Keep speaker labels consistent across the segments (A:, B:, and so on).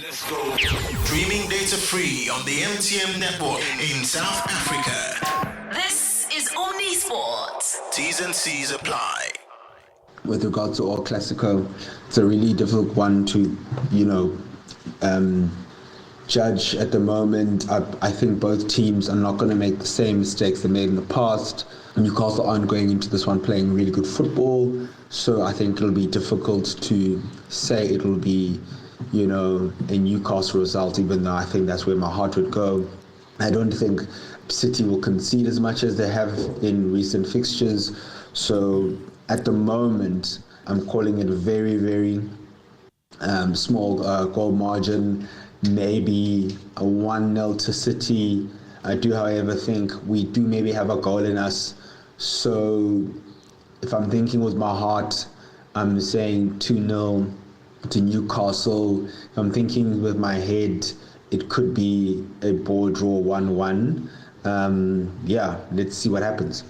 A: Let's go. Streaming data free on the MTN network in South Africa.
B: This is Omnisport.
A: T's and C's apply.
C: With regards to Oil-Classico, it's a really difficult one to, judge at the moment. I think both teams are not going to make the same mistakes they made in the past. Newcastle aren't going into this one playing really good football, so I think it'll be difficult to say it'll be, a Newcastle result, even though I think that's where my heart would go. I don't think City will concede as much as they have in recent fixtures, so at the moment, I'm calling it a very, very small goal margin, maybe a 1-0 to City. I do, however, think we do maybe have a goal in us. So if I'm thinking with my heart, I'm saying 2-0 to Newcastle. If I'm thinking with my head, it could be a ball draw 1-1. Let's see what happens.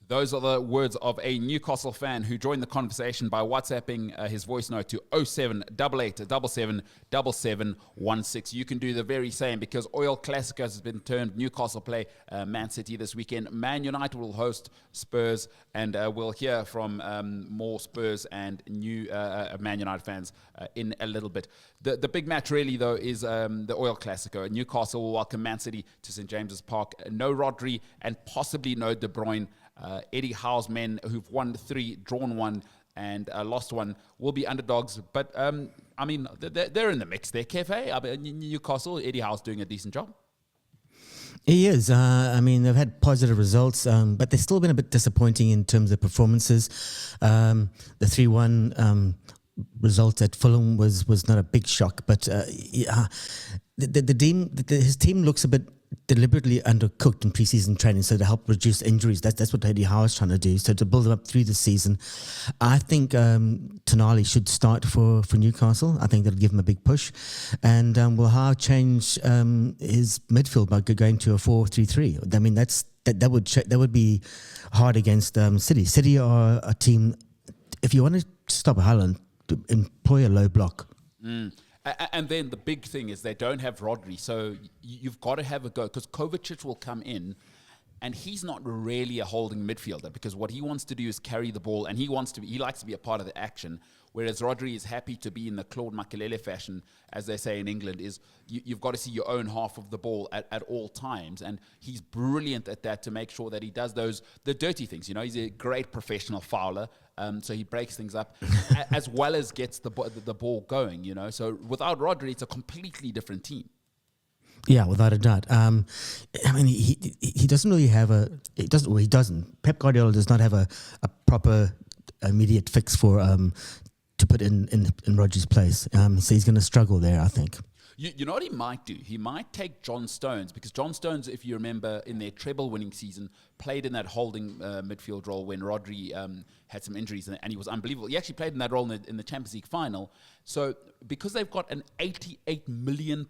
D: Those are the words of a Newcastle fan who joined the conversation by WhatsApping his voice note to 0788777716. You can do the very same because Oil-Classico has been turned. Newcastle play Man City this weekend. Man United will host Spurs, and we'll hear from more Spurs and new Man United fans in a little bit. The big match really, though, is the Oil-Classico. Newcastle will welcome Man City to St. James's Park. No Rodri and possibly no De Bruyne. Eddie Howe's men, who've won 3, drawn 1, and lost 1, will be underdogs. But, they're in the mix there, Kev. Newcastle, Eddie Howe's doing a decent job.
E: He is. They've had positive results, but they've still been a bit disappointing in terms of performances. The 3-1 result at Fulham was not a big shock, but his team looks a bit deliberately undercooked in pre-season training, so to help reduce injuries. That's what Eddie Howe is trying to do, so to build them up through the season. I think Tonali should start for Newcastle. I think that'll give him a big push, and will Howe change his midfield by going to a 4-3-3. I mean, that would be hard against City. City are a team, if you want to stop Haaland, to employ a low block.
D: And then the big thing is they don't have Rodri, so you've got to have a go, because Kovacic will come in, and he's not really a holding midfielder, because what he wants to do is carry the ball, and he likes to be a part of the action, whereas Rodri is happy to be in the Claude Makelele fashion, as they say in England, is you've got to see your own half of the ball at all times, and he's brilliant at that to make sure that he does the dirty things. He's a great professional fouler, so he breaks things up as well as gets the ball going. So without Rodri, it's a completely different team.
E: Yeah, without a doubt. He doesn't really have he doesn't. Pep Guardiola does not have a proper immediate fix for to put in Rodri's place. So he's going to struggle there, I think.
D: You know what he might do? He might take John Stones, because John Stones, if you remember, in their treble-winning season, played in that holding midfield role when Rodri had some injuries, and he was unbelievable. He actually played in that role in the Champions League final. So because they've got an £88 million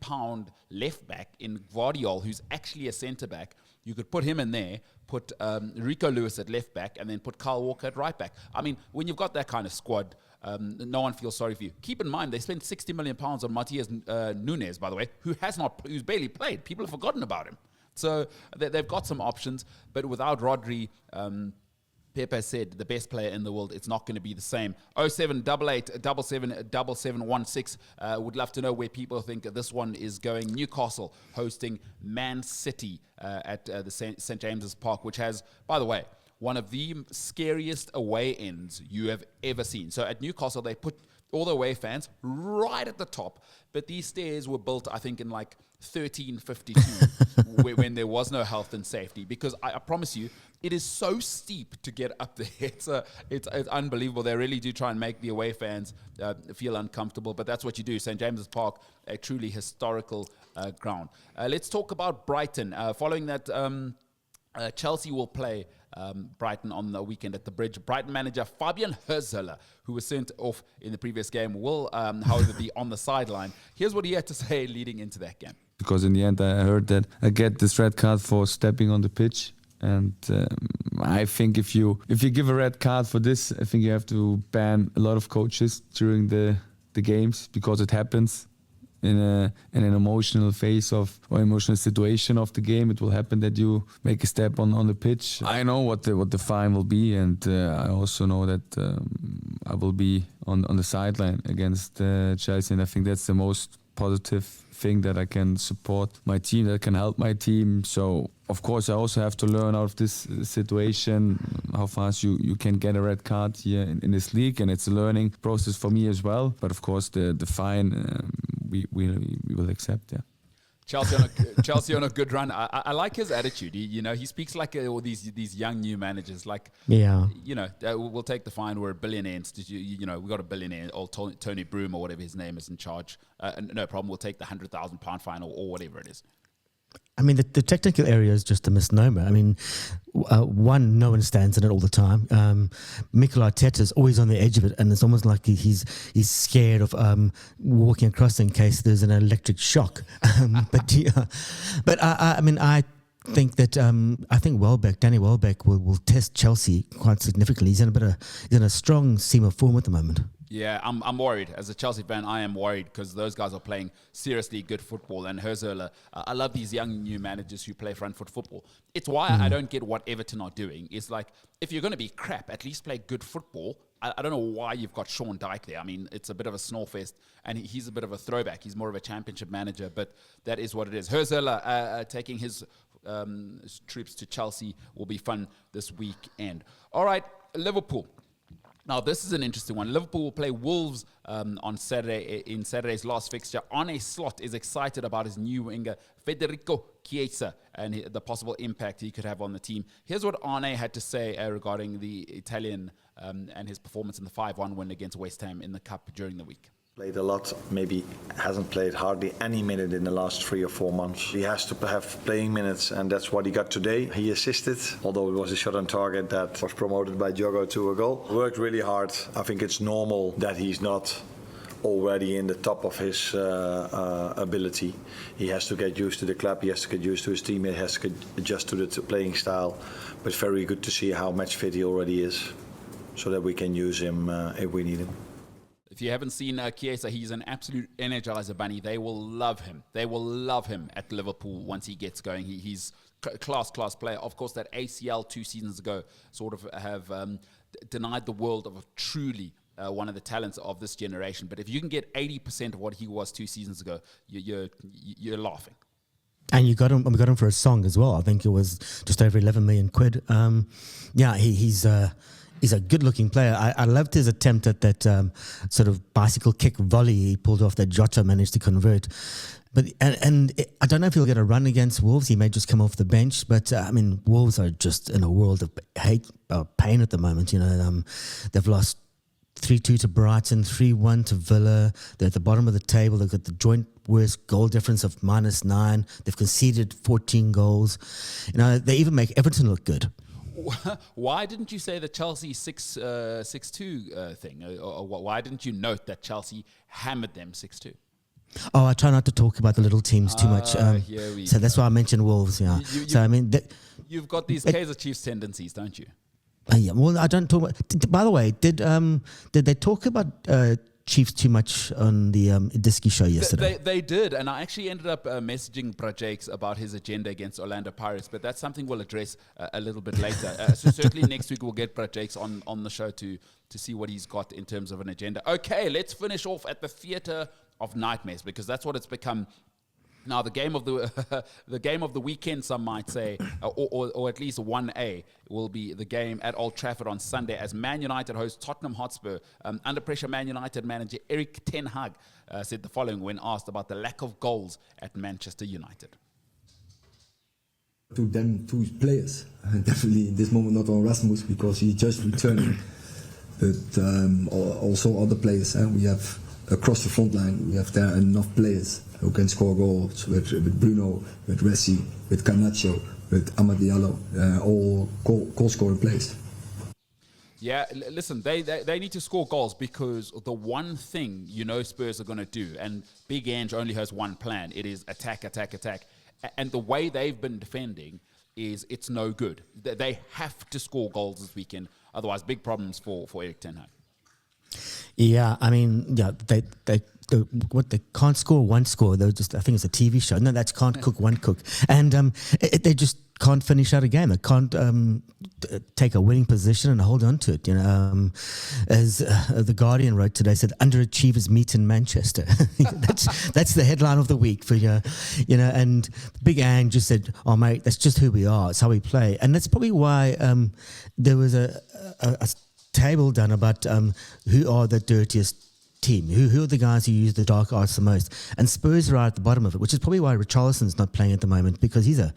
D: left-back in Guardiola, who's actually a centre-back, you could put him in there, put Rico Lewis at left-back, and then put Kyle Walker at right-back. I mean, when you've got that kind of squad, no one feels sorry for you. Keep in mind, they spent £60 million on Matias Nunes, by the way, who's barely played. People have forgotten about him. So they've got some options, but without Rodri, Pepe said the best player in the world, it's not going to be the same. 0788777716. Would love to know where people think this one is going. Newcastle hosting Man City at the St. James's Park, which has, by the way, one of the scariest away ends you have ever seen. So at Newcastle, they put all the away fans right at the top, but these stairs were built, I think, in like 1352 when there was no health and safety, because I promise you, it is so steep to get up there. It's unbelievable. They really do try and make the away fans feel uncomfortable, but that's what you do. St. James's Park, a truly historical ground. Let's talk about Brighton. Following that, Chelsea will play Brighton on the weekend at the Bridge. Brighton manager Fabian Hurzeler, who was sent off in the previous game, will, however, be on the sideline. Here's what he had to say leading into that game.
F: Because in the end, I heard that I get this red card for stepping on the pitch. And I think if you give a red card for this, I think you have to ban a lot of coaches during the games, because it happens. in an emotional phase of or emotional situation of the game, it will happen that you make a step on the pitch. I know what the fine will be, and I also know that I will be on the sideline against Chelsea, and I think that's the most positive thing that I can support my team, that can help my team. So of course I also have to learn out of this situation how fast you can get a red card here in this league, and it's a learning process for me as well. But of course the fine we will accept. Yeah.
D: Chelsea on a good run. I like his attitude. He speaks like all these young new managers. Like, we'll take the fine. We're a billionaire. We got a billionaire, old Tony Broom or whatever his name is, in charge. No problem. We'll take the £100,000 fine or whatever it is.
E: I mean, the technical area is just a misnomer. I mean, one, no one stands in it all the time. Mikel Arteta is always on the edge of it, and it's almost like he's scared of walking across in case there's an electric shock. But I mean, I think that Danny Welbeck will test Chelsea quite significantly. He's in a strong seam of form at the moment.
D: Yeah, I'm worried. As a Chelsea fan, I am worried because those guys are playing seriously good football. And Hurzeler, I love these young new managers who play front foot football. It's why I don't get what Everton are doing. It's like, if you're going to be crap, at least play good football. I don't know why you've got Sean Dyche there. I mean, it's a bit of a snorefest, and he's a bit of a throwback. He's more of a championship manager, but that is what it is. Hurzeler taking his troops to Chelsea will be fun this weekend. All right, Liverpool. Now, this is an interesting one. Liverpool will play Wolves on Saturday in Saturday's last fixture. Arne Slot is excited about his new winger, Federico Chiesa, and the possible impact he could have on the team. Here's what Arne had to say regarding the Italian and his performance in the 5-1 win against West Ham in the Cup during the week.
G: Played a lot, maybe hasn't played hardly any minute in the last 3 or 4 months. He has to have playing minutes, and that's what he got today. He assisted, although it was a shot on target that was promoted by Diogo to a goal. Worked really hard. I think it's normal that he's not already in the top of his ability. He has to get used to the club, he has to get used to his team, he has to adjust to the playing style. But very good to see how match fit he already is, so that we can use him if we need him.
D: If you haven't seen Chiesa, he's an absolute energizer bunny. They will love him. They will love him at Liverpool once he gets going. He's class player. Of course, that ACL 2 seasons ago sort of have denied the world of truly one of the talents of this generation. But if you can get 80% of what he was 2 seasons ago, you're laughing.
E: And we got him for a song as well. I think it was just over 11 million quid. He's a good-looking player. I loved his attempt at that sort of bicycle kick volley he pulled off that Jota managed to convert. But I don't know if he'll get a run against Wolves. He may just come off the bench. But I mean, Wolves are just in a world of pain at the moment. They've lost 3-2 to Brighton, 3-1 to Villa. They're at the bottom of the table. They've got the joint worst goal difference of -9. They've conceded 14 goals. They even make Everton look good.
D: Why didn't you say the Chelsea 6-2 thing? Or why didn't you note that Chelsea hammered them 6-2?
E: Oh, I try not to talk about the little teams too much. So that's why I mentioned Wolves. Yeah.
D: You've got these Kaizer Chiefs tendencies, don't you?
E: Yeah. Well, I don't talk about. By the way, did they talk about Chiefs too much on the Diski show yesterday?
D: They did, and I actually ended up messaging Brajakes about his agenda against Orlando Pirates, but that's something we'll address a little bit later. So certainly next week we'll get Brajakes on the show to see what he's got in terms of an agenda. Okay, let's finish off at the Theatre of Nightmares, because that's what it's become. Now, the game of the weekend, some might say, or at least 1A, will be the game at Old Trafford on Sunday as Man United host Tottenham Hotspur. Under pressure, Man United manager Erik Ten Hag said the following when asked about the lack of goals at Manchester United.
H: To them, two players, definitely in this moment not on Rasmus because he just returned, but also other players. We have across the front line, we have there enough players who can score goals with Bruno, with Resi, with Garnacho, with Amad Diallo, all goal scoring players.
D: Yeah, listen, they need to score goals because the one thing Spurs are going to do, and Big Ange only has one plan, it is attack. And the way they've been defending is it's no good. They have to score goals this weekend, otherwise big problems for Erik Ten Hag.
E: Yeah, I mean, they can't score one score. They're just, I think it's a TV show. No, that's can't cook one cook, and they just can't finish out a game. They can't take a winning position and hold on to it. As the Guardian wrote today, said underachievers meet in Manchester. that's the headline of the week for And Big Ang just said, "Oh mate, that's just who we are. It's how we play," and that's probably why there was a table done about who are the dirtiest team, who are the guys who use the dark arts the most, and Spurs are right at the bottom of it, which is probably why Richarlison's not playing at the moment, because he's a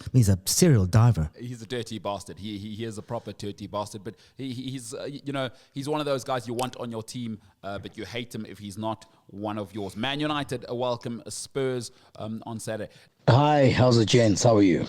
E: serial diver.
D: He's a dirty bastard. He is a proper dirty bastard, but he's one of those guys you want on your team, but you hate him if he's not one of yours. Man United welcome Spurs on Saturday.
I: Hi, how's it, gents? How are you?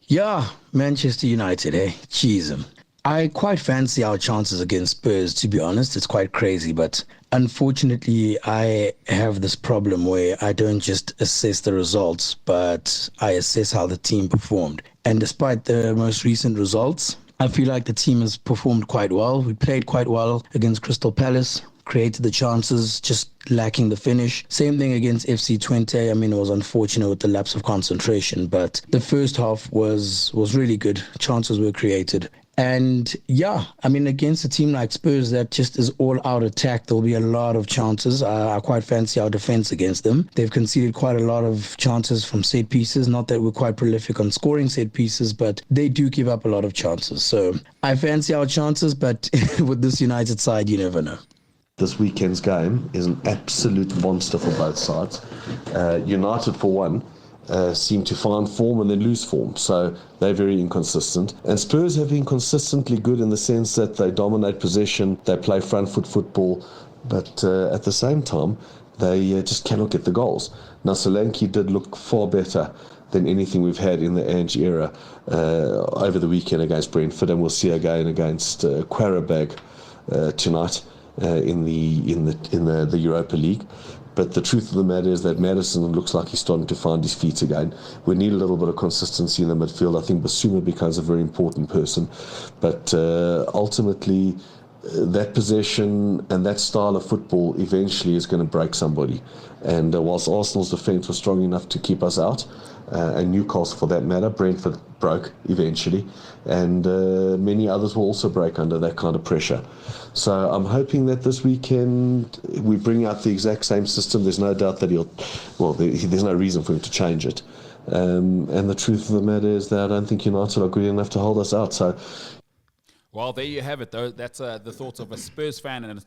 I: Yeah, Manchester United, Jeez. I quite fancy our chances against Spurs, to be honest. It's quite crazy, but unfortunately, I have this problem where I don't just assess the results, but I assess how the team performed. And despite the most recent results, I feel like the team has performed quite well. We played quite well against Crystal Palace, created the chances, just lacking the finish. Same thing against FC Twente. I mean, it was unfortunate with the lapse of concentration, but the first half was really good. Chances were created. And yeah, I mean, against a team like Spurs that just is all out attack, there'll be a lot of chances. I quite fancy our defense against them. They've conceded quite a lot of chances from set pieces. Not that we're quite prolific on scoring set pieces, but they do give up a lot of chances. So I fancy our chances, but with this United side, you never know.
J: This weekend's game is an absolute monster for both sides. United, for one, seem to find form and then lose form, so they're very inconsistent. And Spurs have been consistently good in the sense that they dominate possession, they play front foot football, but at the same time they just cannot get the goals. Now Solanke did look far better than anything we've had in the Ange era over the weekend against Brentford, and we'll see again against Qarabag tonight in the Europa League. But the truth of the matter is that Maddison looks like he's starting to find his feet again. We need a little bit of consistency in the midfield. I think Basuma becomes a very important person. But ultimately, that possession and that style of football eventually is going to break somebody. And whilst Arsenal's defence was strong enough to keep us out, and Newcastle for that matter, Brentford broke eventually, and many others will also break under that kind of pressure. So I'm hoping that this weekend we bring out the exact same system. There's no doubt that there's no reason for him to change it. And the truth of the matter is that I don't think United are good enough to hold us out. So.
D: Well, there you have it, though. That's the thoughts of a Spurs fan and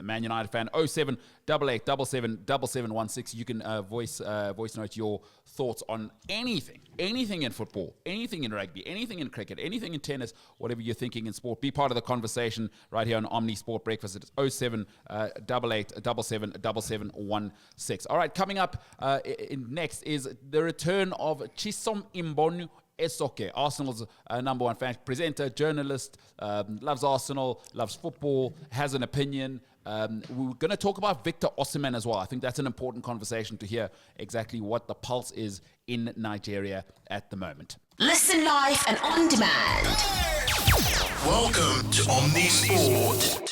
D: Man United fan. 0788 777716. You can voice note your thoughts on anything in football, anything in rugby, anything in cricket, anything in tennis, whatever you're thinking in sport. Be part of the conversation right here on Omni Sport Breakfast. It's 0788 777716. All right, coming up next is the return of Chisom Imbonu Esoke, Arsenal's number one fan, presenter, journalist, loves Arsenal, loves football, has an opinion. We're going to talk about Victor Osimhen as well. I think that's an important conversation to hear exactly what the pulse is in Nigeria at the moment.
B: Listen live and on demand.
A: Welcome to Omni Sport.